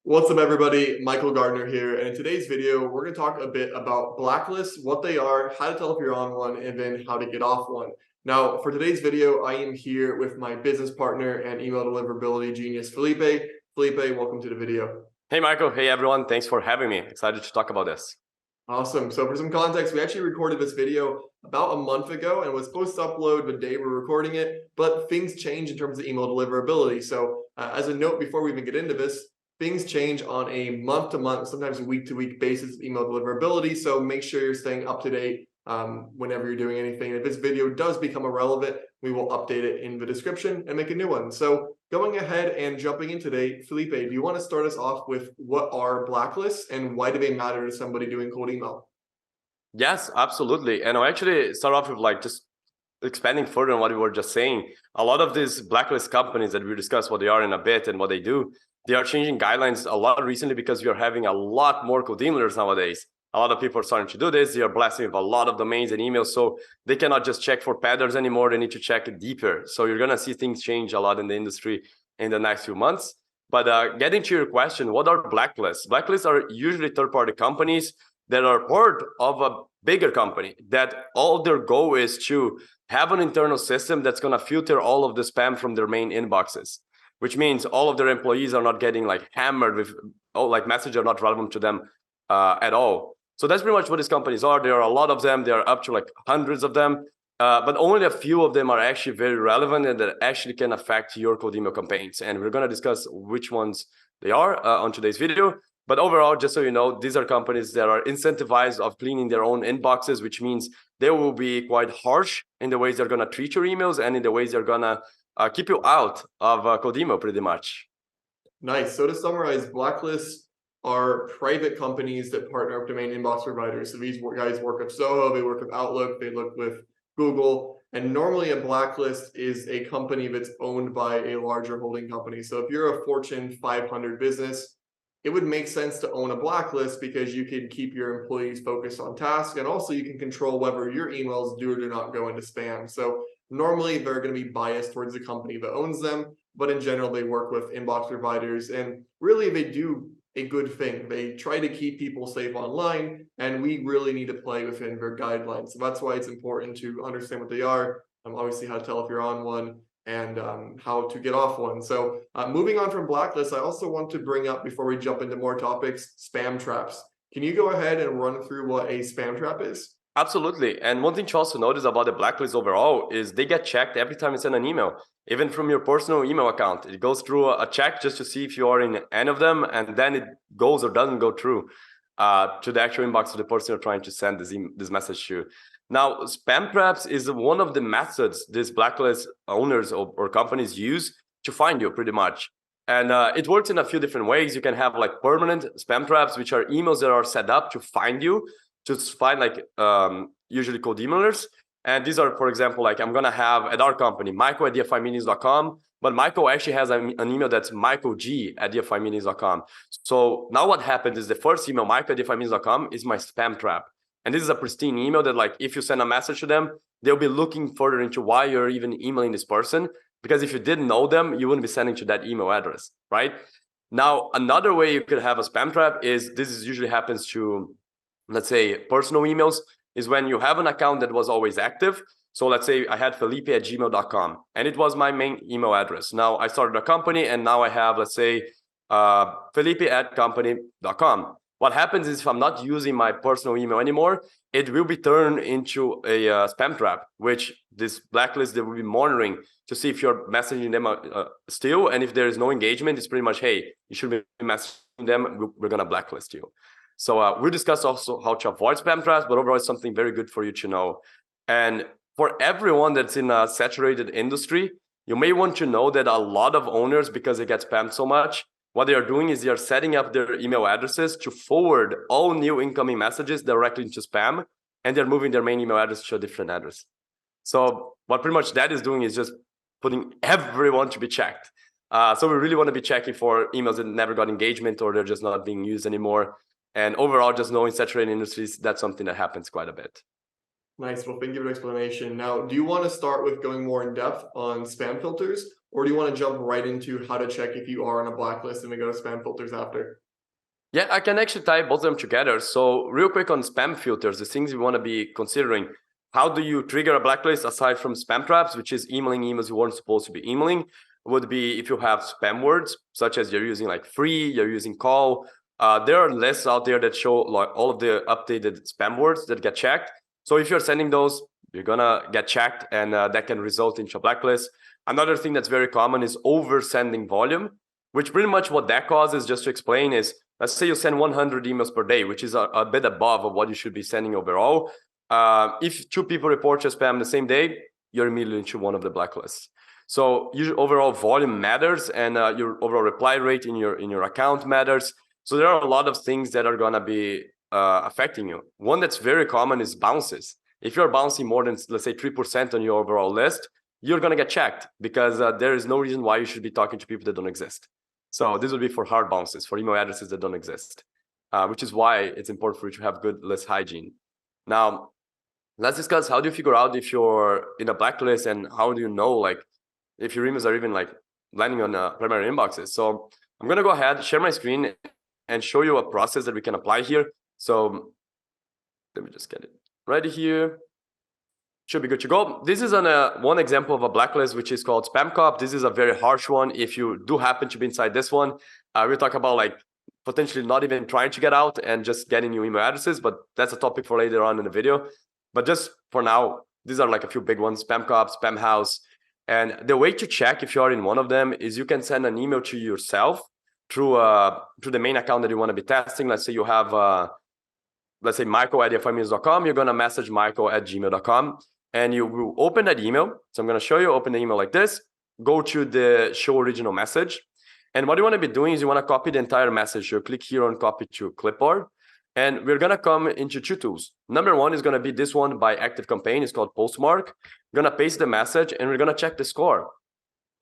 What's up, everybody? Michael Gardiner here, and in today's video, we're going to talk a bit about blacklists, what they are, how to tell if you're on one, and then how to get off one. Now, for today's video, I am here with my business partner and email deliverability genius, Felipe. Felipe, welcome to the video. Hey, Michael. Hey, everyone. Thanks for having me. Excited to talk about this. Awesome. So for some context, we actually recorded this video about a month ago and was supposed to upload the day we're recording it, but things change in terms of email deliverability. So as a note, before we even get into this, things change on a month-to-month, sometimes week-to-week basis of email deliverability. So make sure you're staying up to date whenever you're doing anything. And if this video does become irrelevant, we will update it in the description and make a new one. So going ahead and jumping in today, Felipe, do you want to start us off with what are blacklists and why do they matter to somebody doing cold email? Yes, absolutely. And I'll actually start off with just expanding further on what we were just saying. A lot of these blacklist companies that we discuss what they are in a bit and what they do, they are changing guidelines a lot recently because we are having a lot more cold emailers nowadays. A lot of people are starting to do this. They are blasting with a lot of domains and emails, so they cannot just check for patterns anymore. They need to check it deeper. So you're going to see things change a lot in the industry in the next few months. But getting to your question, what are blacklists? Blacklists are usually third-party companies that are part of a bigger company that all their goal is to have an internal system that's going to filter all of the spam from their main inboxes, which means all of their employees are not getting hammered with messages are not relevant to them at all. So that's pretty much what these companies are. There are a lot of them. There are up to hundreds of them, but only a few of them are actually very relevant and that actually can affect your cold email campaigns. And we're going to discuss which ones they are on today's video. But overall, just so you know, these are companies that are incentivized of cleaning their own inboxes, which means they will be quite harsh in the ways they're going to treat your emails and in the ways they're going to keep you out of cold email pretty much. Nice. So to summarize, blacklists are private companies that partner with domain inbox providers. So these guys work with Zoho, they work with Outlook, they work with Google. And normally a blacklist is a company that's owned by a larger holding company. So if you're a Fortune 500 business, it would make sense to own a blacklist because you can keep your employees focused on tasks, and also you can control whether your emails do or do not go into spam. So normally they're going to be biased towards the company that owns them, but in general they work with inbox providers, and really they do a good thing. They try to keep people safe online, and we really need to play within their guidelines. So that's why it's important to understand what they are, obviously how to tell if you're on one, and how to get off one. So moving on from blacklists, I also want to bring up, before we jump into more topics, spam traps. Can you go ahead and run through what a spam trap is? Absolutely. And one thing to also notice about the blacklist overall is they get checked every time you send an email, even from your personal email account. It goes through a check just to see if you are in any of them, and then it goes or doesn't go through to the actual inbox of the person you're trying to send this message to. Now, spam traps is one of the methods these blacklist owners or companies use to find you pretty much. And it works in a few different ways. You can have permanent spam traps, which are emails that are set up to find you, to find usually cold emailers. And these are, for example, I'm going to have at our company, michael@dfi-meetings.com, but Michael actually has an email that's michaelg@dfi-meetings.com. So now what happens is the first email, michael@dfi-meetings.com, is my spam trap. And this is a pristine email that if you send a message to them, they'll be looking further into why you're even emailing this person. Because if you didn't know them, you wouldn't be sending to that email address, right? Now, another way you could have a spam trap is usually happens to, let's say, personal emails, is when you have an account that was always active. So let's say I had felipe@gmail.com and it was my main email address. Now I started a company and now I have, let's say, felipe@company.com. What happens is if I'm not using my personal email anymore, it will be turned into a spam trap, which this blacklist, they will be monitoring to see if you're messaging them still. And if there is no engagement, it's pretty much, hey, you should be messaging them. We're going to blacklist you. So we'll discuss also how to avoid spam traps, but overall it's something very good for you to know. And for everyone that's in a saturated industry, you may want to know that a lot of owners, because they get spammed so much, what they are doing is they are setting up their email addresses to forward all new incoming messages directly into spam, and they're moving their main email address to a different address. So what pretty much that is doing is just putting everyone to be checked. So we really want to be checking for emails that never got engagement or they're just not being used anymore. And overall, just knowing saturated industries, that's something that happens quite a bit. Nice. Well, thank you for the explanation. Now, do you want to start with going more in depth on spam filters, or do you want to jump right into how to check if you are on a blacklist and then go to spam filters after? Yeah, I can actually tie both of them together. So real quick on spam filters, the things you want to be considering. How do you trigger a blacklist aside from spam traps, which is emailing emails you weren't supposed to be emailing? Would be if you have spam words, such as you're using like free, you're using call. There are lists out there that show like all of the updated spam words that get checked. So if you're sending those, you're gonna get checked, and that can result in a blacklist. Another thing that's very common is over sending volume, which pretty much what that causes, just to explain, is let's say you send 100 emails per day, which is a bit above of what you should be sending overall. If 2 people report your spam the same day, you're immediately into one of the blacklists. So your overall volume matters, and your overall reply rate in your account matters. So there are a lot of things that are gonna be affecting you. One that's very common is bounces. If you're bouncing more than, let's say, 3% on your overall list, you're gonna get checked, because there is no reason why you should be talking to people that don't exist. So this would be for hard bounces, for email addresses that don't exist, which is why it's important for you to have good list hygiene. Now, let's discuss how do you figure out if you're in a blacklist, and how do you know like if your emails are even like landing on primary inboxes. So I'm gonna go ahead, share my screen, and show you a process that we can apply here. So let me just get it ready here. Should be good to go. This is one example of a blacklist, which is called Spam Cop. This is a very harsh one. If you do happen to be inside this one, we'll talk about like potentially not even trying to get out and just getting new email addresses, but that's a topic for later on in the video. But just for now, these are like a few big ones: Spam Cop, Spam House. And the way to check if you are in one of them is you can send an email to yourself through the main account that you want to be testing. Let's say you have let's say michael@yafamiles.com. You're going to message michael@gmail.com. And you will open that email. So I'm going to show you, open the email like this, go to the show original message. And what you want to be doing is you want to copy the entire message. You click here on copy to clipboard. And we're going to come into 2 tools. Number one is going to be this one by ActiveCampaign. It's called Postmark. We're going to paste the message, and we're going to check the score.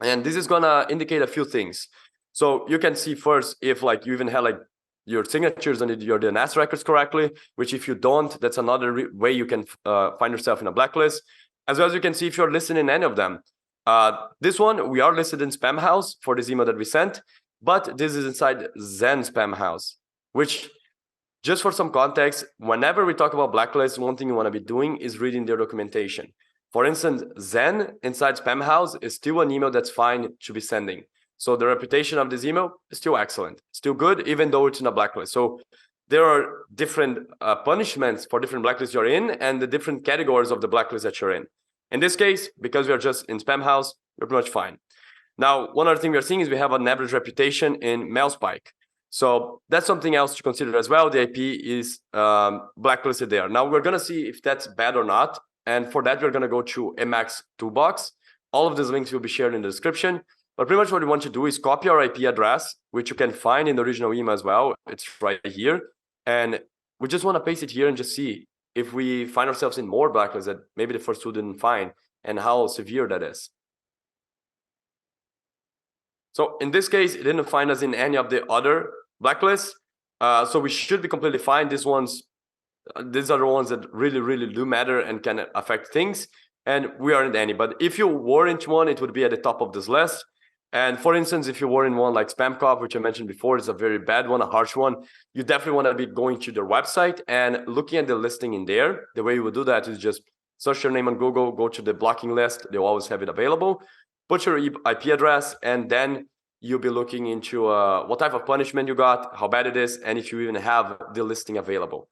And this is going to indicate a few things. So you can see first if like you even have like your signatures and your DNS records correctly, which if you don't, that's another way you can find yourself in a blacklist. As well as you can see if you're listed in any of them. This one, we are listed in Spam House for this email that we sent, but this is inside Zen Spam House, which, just for some context, whenever we talk about blacklists, one thing you want to be doing is reading their documentation. For instance, Zen inside Spam House is still an email that's fine to be sending. So the reputation of this email is still excellent, still good, even though it's in a blacklist. So there are different punishments for different blacklists you're in, and the different categories of the blacklist that you're in. In this case, because we are just in Spam House, we're pretty much fine. Now, one other thing we're seeing is we have an average reputation in Mailspike. So that's something else to consider as well. The IP is blacklisted there. Now we're going to see if that's bad or not. And for that, we're going to go to Emacs Toolbox. All of these links will be shared in the description. But pretty much what we want to do is copy our IP address, which you can find in the original email as well. It's right here. And we just want to paste it here and just see if we find ourselves in more blacklists that maybe the first 2 didn't find, and how severe that is. So in this case, it didn't find us in any of the other blacklists. So we should be completely fine. These are the ones that really, really do matter and can affect things. And we aren't any. But if you were into one, it would be at the top of this list. And for instance, if you were in one like Spam Cop, which I mentioned before, is a very bad one, a harsh one, you definitely want to be going to their website and looking at the listing in there. The way you would do that is just search your name on Google, go to the blocking list. They'll always have it available. Put your IP address, and then you'll be looking into what type of punishment you got, how bad it is, and if you even have the listing available.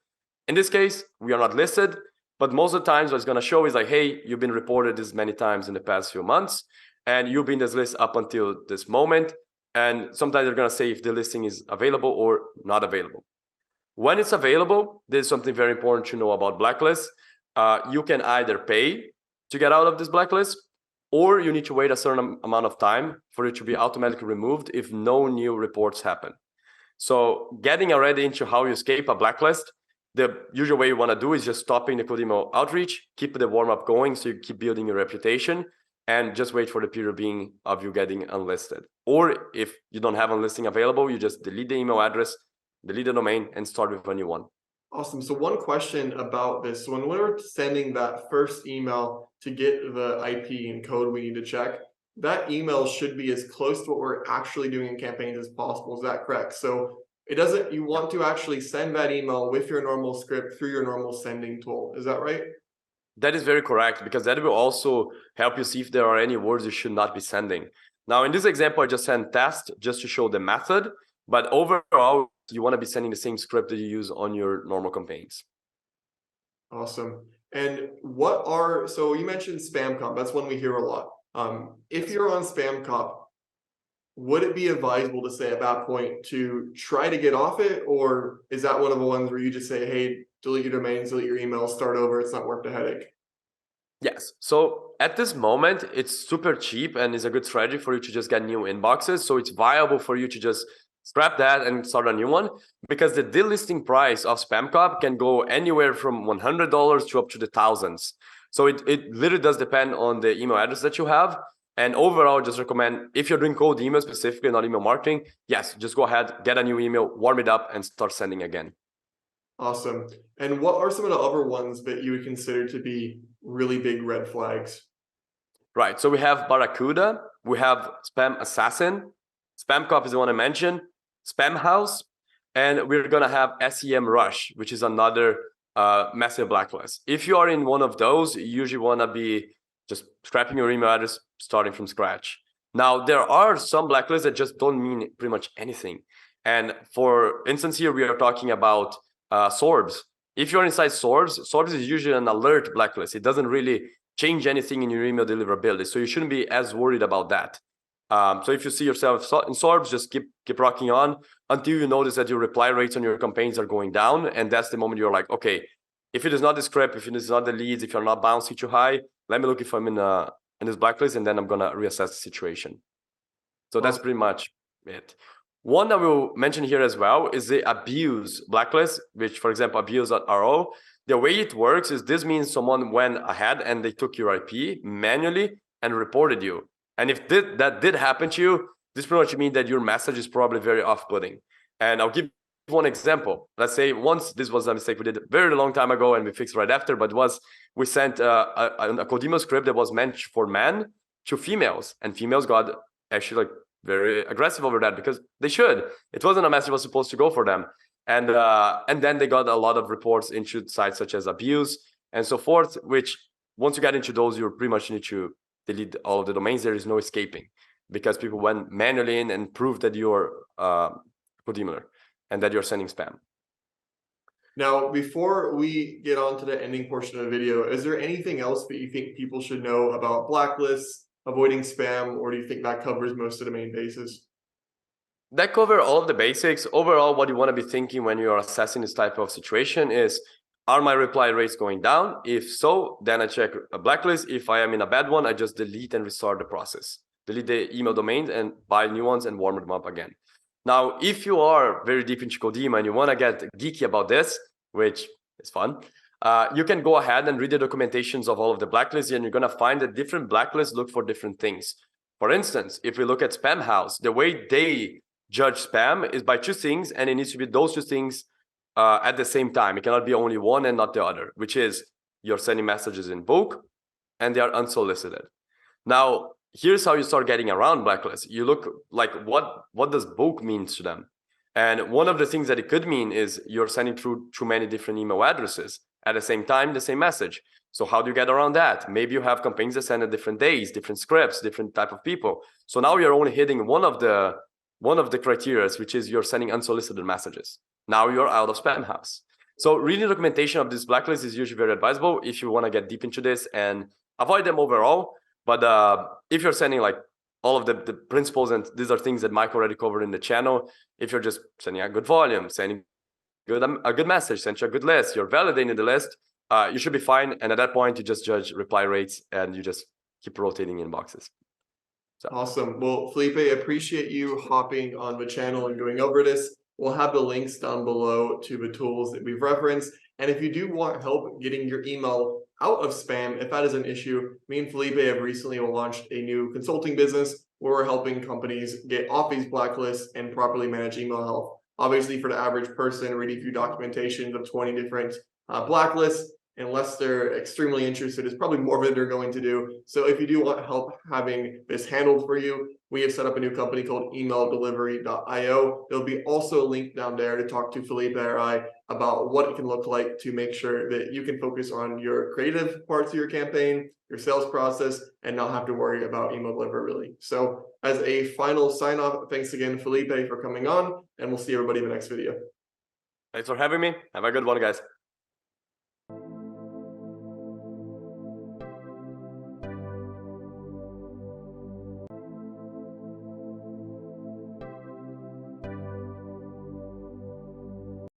In this case, we are not listed, but most of the times what it's going to show is like, hey, you've been reported this many times in the past few months, and you've been in this list up until this moment. And sometimes they're going to say if the listing is available or not available. When it's available, there's something very important to know about blacklists. You can either pay to get out of this blacklist, or you need to wait a certain amount of time for it to be automatically removed if no new reports happen. So getting already into how you escape a blacklist, the usual way you want to do is just stopping the cold email outreach, keep the warm-up going so you keep building your reputation, and just wait for the period being of you getting unlisted. Or if you don't have a listing available, you just delete the email address, delete the domain, and start with a new one. Awesome. So one question about this: when we're sending that first email to get the IP and code we need to check, that email should be as close to what we're actually doing in campaigns as possible. Is that correct? So it doesn't, you want to actually send that email with your normal script through your normal sending tool. Is that right? That is very correct, because that will also help you see if there are any words you should not be sending. Now, in this example, I just sent test just to show the method, but overall, you want to be sending the same script that you use on your normal campaigns. Awesome. And so you mentioned spam comp. That's one we hear a lot. If you're on spam comp, would it be advisable to say at that point to try to get off it? Or is that one of the ones where you just say, hey, delete your domains, delete your emails, start over, it's not worth the headache? Yes. So at this moment, it's super cheap and is a good strategy for you to just get new inboxes. So it's viable for you to just scrap that and start a new one, because the delisting price of spam cop can go anywhere from $100 to up to the thousands. So it literally does depend on the email address that you have. And overall, just recommend, if you're doing cold email specifically, not email marketing, yes, just go ahead, get a new email, warm it up, and start sending again. Awesome. And what are some of the other ones that you would consider to be really big red flags? Right. So we have Barracuda, we have Spam Assassin, Spam Cop is the one I mentioned, Spam House, and we're going to have SEM Rush, which is another massive blacklist. If you are in one of those, you usually want to be just scrapping your email address, starting from scratch. Now, there are some blacklists that just don't mean pretty much anything. And for instance, here we are talking about Sorbs. If you're inside Sorbs is usually an alert blacklist. It doesn't really change anything in your email deliverability. So you shouldn't be as worried about that. So if you see yourself in Sorbs, just keep rocking on until you notice that your reply rates on your campaigns are going down. And that's the moment you're like, okay, if it is not the script, if it is not the leads, if you're not bouncing too high, let me look if I'm in this blacklist, and then I'm going to reassess the situation. So that's pretty much it. One I will mention here as well is the abuse blacklist, which, for example, abuse.ro. The way it works is this means someone went ahead and they took your IP manually and reported you. And if that did happen to you, this pretty much means that your message is probably very off-putting. And I'll give one example. Let's say once, this was a mistake we did a very long time ago and we fixed right after, but we sent a cold email script that was meant for men to females, and females got actually like very aggressive over that, because they should. It wasn't a message that was supposed to go for them. And then they got a lot of reports into sites such as abuse and so forth, which once you get into those, you pretty much need to delete all of the domains. There is no escaping, because people went manually in and proved that you're cold emailer and that you're sending spam. Now, before we get on to the ending portion of the video, is there anything else that you think people should know about blacklists, avoiding spam, or do you think that covers most of the main bases? That cover all of the basics. Overall, what you want to be thinking when you are assessing this type of situation is, are my reply rates going down? If so, then I check a blacklist. If I am in a bad one, I just delete and restart the process. Delete the email domains and buy new ones and warm them up again. Now, if you are very deep into Codema and you want to get geeky about this, which is fun, you can go ahead and read the documentations of all of the blacklists, and you're going to find that different blacklists look for different things. For instance, if we look at Spam House, the way they judge spam is by two things, and it needs to be those two things at the same time. It cannot be only one and not the other, which is you're sending messages in bulk and they are unsolicited. Now, here's how you start getting around blacklists. You look like what does bulk mean to them? And one of the things that it could mean is you're sending through too many different email addresses at the same time, the same message. So how do you get around that? Maybe you have campaigns that send at different days, different scripts, different type of people. So now you're only hitting one of the criteria, which is you're sending unsolicited messages. Now you're out of Spam House. So reading documentation of this blacklist is usually very advisable if you want to get deep into this, and avoid them overall. But if you're sending like all of the principles, and these are things that Mike already covered in the channel, if you're just sending a good volume, sending a good message, sending a good list, you're validating the list, you should be fine. And at that point, you just judge reply rates and you just keep rotating inboxes. So. Awesome. Well, Felipe, I appreciate you hopping on the channel and going over this. We'll have the links down below to the tools that we've referenced. And if you do want help getting your email out of spam, if that is an issue, me and Felipe have recently launched a new consulting business where we're helping companies get off these blacklists and properly manage email health. Obviously, for the average person, reading through documentations of 20 different blacklists unless they're extremely interested, is probably more than they're going to do. So if you do want help having this handled for you, we have set up a new company called emaildelivery.io. There'll be also a link down there to talk to Felipe or I about what it can look like to make sure that you can focus on your creative parts of your campaign, your sales process, and not have to worry about email delivery really. So as a final sign off, thanks again, Felipe, for coming on, and we'll see everybody in the next video. Thanks for having me. Have a good one, guys.